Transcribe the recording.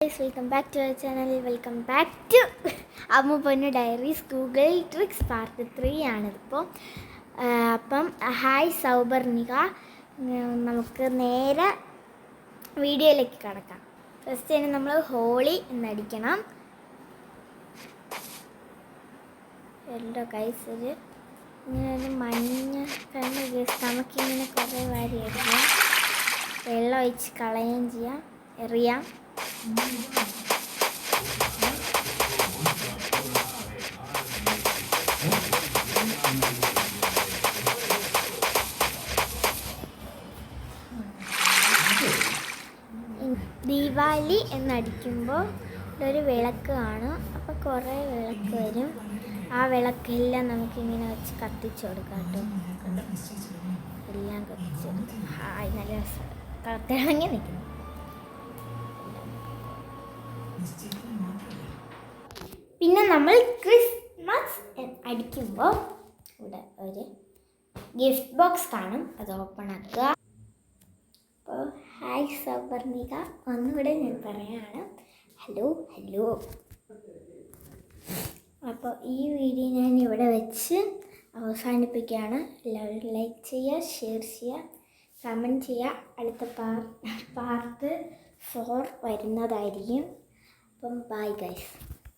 Welcome back to our channel. Welcome back to Ammu Ponnu diaries Google tricks part 3 ആണിതിപ്പോൾ. അപ്പം hi Souparnika, നമുക്ക് നേരെ വീഡിയോയിലേക്ക് കടക്കാം. ഫസ്റ്റ് തന്നെ നമ്മൾ ഹോളി എന്നടിക്കണം. എല്ലോ കൈസ് ഒരു ഇങ്ങനെ ഒരു മഞ്ഞ കണ്ണ് നമുക്കിങ്ങനെ കുറേ വാരി എടുക്കാം. വെള്ളം ഒഴിച്ച് കളയുകയും ചെയ്യാം, എറിയാം. ദീപാവലി എന്നടിക്കുമ്പോൾ ഒരു വിളക്ക് കാണും. അപ്പോൾ കുറേ വിളക്ക് വരും. ആ വിളക്കെല്ലാം നമുക്കിങ്ങനെ വെച്ച് കത്തിച്ച് കൊടുക്കാം കേട്ടോ. എല്ലാം കത്തിച്ച് ഹായ്, നല്ല രസം തിളങ്ങി നിൽക്കുന്നു. പിന്നെ നമ്മൾ ക്രിസ്മസ് അടിക്കുമ്പോൾ ഇവിടെ ഒരു ഗിഫ്റ്റ് ബോക്സ് കാണും, അത് ഓപ്പൺ ആക്കുക. അപ്പോൾ ഹായ് സൗബർണിക, ഒന്നുകൂടെ ഞാൻ പറയാണ്, ഹലോ. അപ്പോൾ ഈ വീഡിയോ ഞാൻ ഇവിടെ വെച്ച് അവസാനിപ്പിക്കുകയാണ്. എല്ലാവരും ലൈക്ക് ചെയ്യുക, ഷെയർ ചെയ്യുക, കമൻറ്റ് ചെയ്യുക. അടുത്ത പാർട്ട് 4 വരുന്നതായിരിക്കും. അപ്പം ബൈ ഗൈസ്.